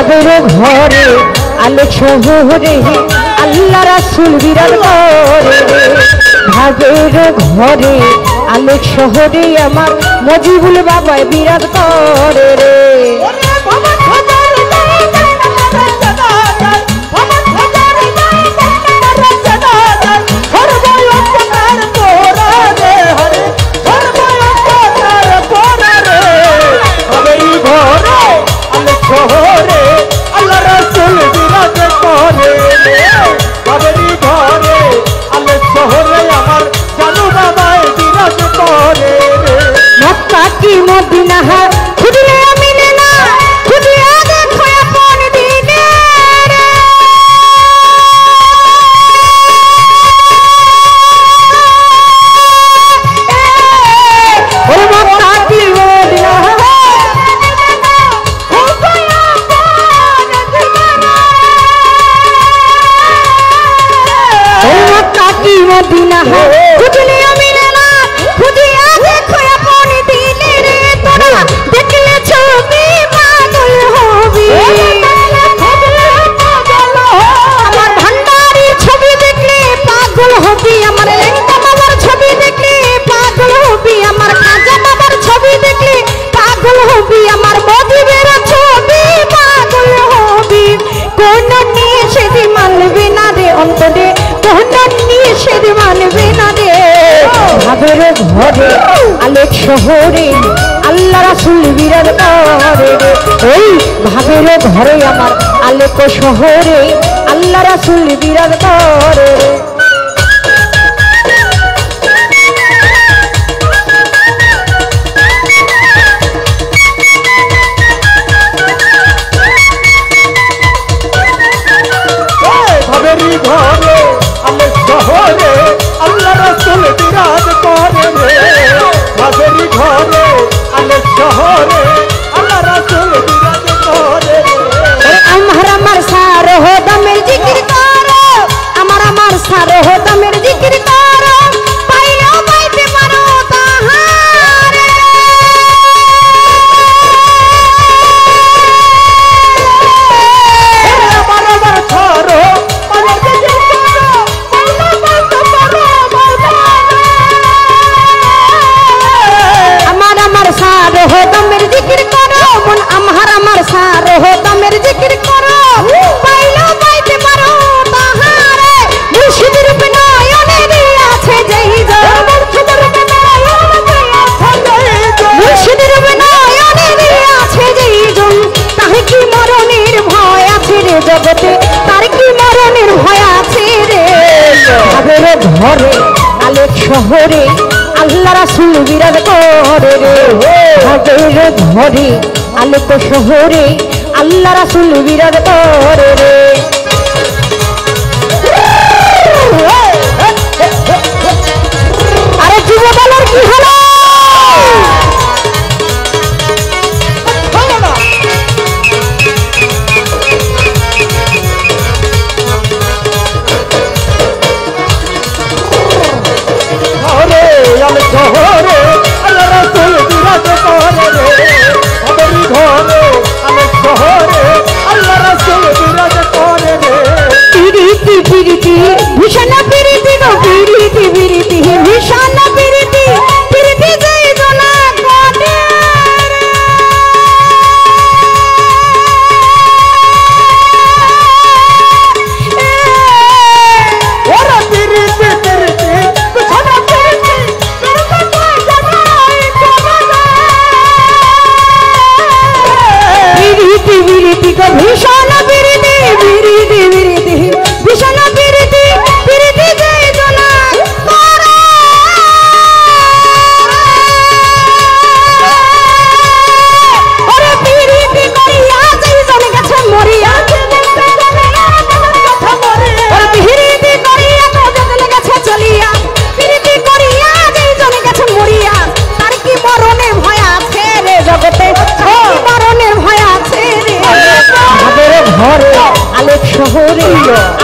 ভাবের ঘরে আলোক শহরে আল্লাহ রাসূল বিরাজ করে ভাবের ঘরে আলোক শহরে আমার মজিবুল বাবা বিরাজ করে রে মদিনা খুঁজলে আমি না খুঁজিয়া দেখো আপন দিনে ও মক্কা কি মদিনা ও মক্কা কি মদিনা খুঁজলে আমি না খুঁজিয়া দেখো আপন দিনে দেখলে ছবি পাগল হবি আমার ভান্ডারি ছবি দেখলে পাগল হবি আমার লেঙ্গা বাবার ছবি দেখলে পাগল হবি আমার খাজা বাবার ছবি দেখলে পাগল হবি আমার মজিবের ছবি পাগল হবি কোন নিষেধ মানবে না রে অন্তরে কোন নিষেধ মানবে না রে ভাবের ঘরে আলোক শহরে আল্লাহ রাসূল বিরাজ করে ওই ভাবের ঘরে আমার আলোক শহরে আল্লাহ রাসূল বিরাজ করে ভাবের ঘরে আলোক শহরে আল্লাহ রাসূল বিরাজ করে ভাবের ঘরে আলোক শহরে আল্লাহ রাসূল বিরাজ করে আমার সার হো দমের জিকির করো আমার সার হো দমের জিকির করো পাইলো পাইতে পারো তাহারে আমার ছাড়ো আমার জিকির করো পাইলো পাইতে পারো আমার সার হো দমের জিকির করো মন আমার সার হো দমের জিকির করো পাইলো পাইতে পারো তাহারে মুর্শিদের বিনয়নে আছে যেই মুর্শিদের বিনয়নে আছে যেই তাহে কি মরণের ভয় আছে রে জগতে তার কি মরণের ভয় আছে রে ভাবের ঘরে আলোক শহরে আল্লাহ রাসূল বিরাজ করে রে ভাবের ঘরে আলোক শহরে আল্লাহ রাসূল বিরাজ করে রে আরে যুবদলের কি হলো আলোক শহরে আল্লাহ রাসূল বিরাজ করে ভাবের ঘরে আলোক শহরে আল্লাহ রাসূল বিরাজ করে পিরিতি পিরিতি ভীষণ পিরিতি গো পিরিতি পিরিতি ভীষণ পিরিতি পিরিতি যেই জনা কাটে ওরা পিরিতি পিরিতি ভীষণ পিরিতি পিরিতি পিরিতি গো ভীষণ পিরিতি পিরিতি পিরিতি ভীষণ পিরিতি পিরিতি যেই জনা করে ওরে পিরিতি করিয়া যেই জন গেছে মরিয়া ওরে পিরিতি করিয়া কোজল গেছে চলিয়া পিরিতি করিয়া যেই জন গেছে মরিয়া তার কি মরণের ভয় আছে রে জগতে মরণের ভয় আছে রে ভাবের ঘরে আলোক শহরে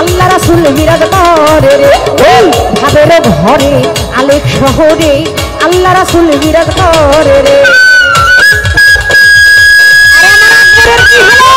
আল্লাহ রাসূল বিরাজ করে রে ওই ভাবের ঘরে আলোক শহরে আল্লাহ রাসূল বিরাজ করে রে আরে আমার আকবরের কি হলো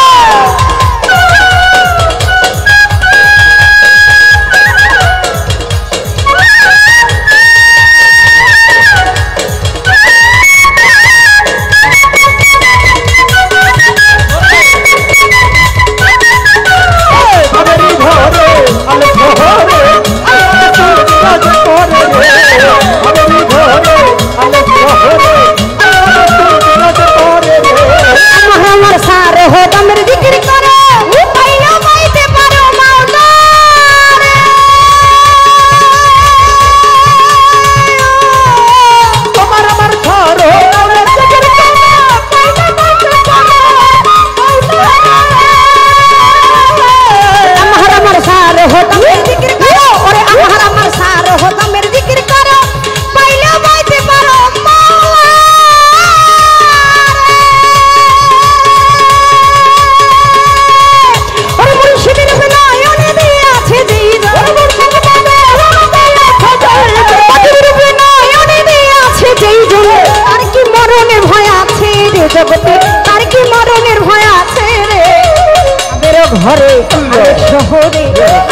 ঘরে আলেক শহরে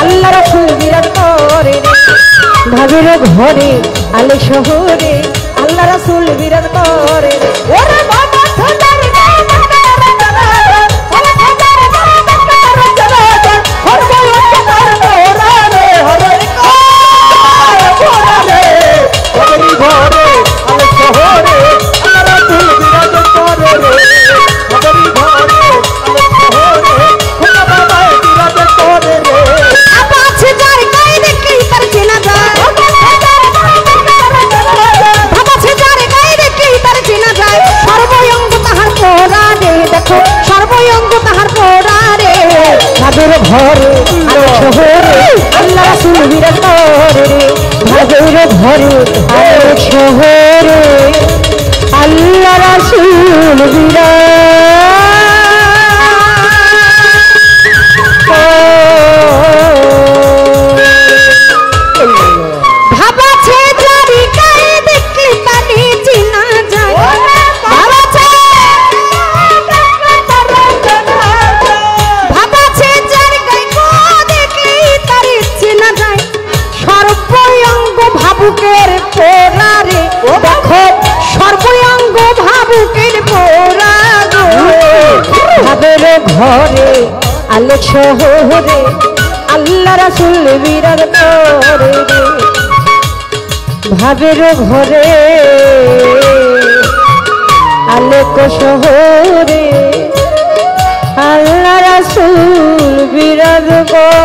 আল্লাহ রাসূল বিরাজ করে রে ভাবের ঘরে আলেক শহরে আল্লাহ রাসূল বিরাজ করে রে ওরে বাবা সোনার ঘরে শহরে আল্লাহ রাসূল বিরাজ করে রে ভাবের ঘরে আলেক শহরে আল্লাহ রাসূল ভাবাছে যারি গায়ে দেখলে তাকে চিনা যায় ভাবুকের পোড়ারে দেখো সর্বঙ্গ ভাবুকের পোড়া ভাবের ঘরে আলেক শহরে আল্লাহ রাসূল বিরাজ করে রে ভাবের ঘরে আলেক শহরে আল্লাহ রাসূল বিরাজ করে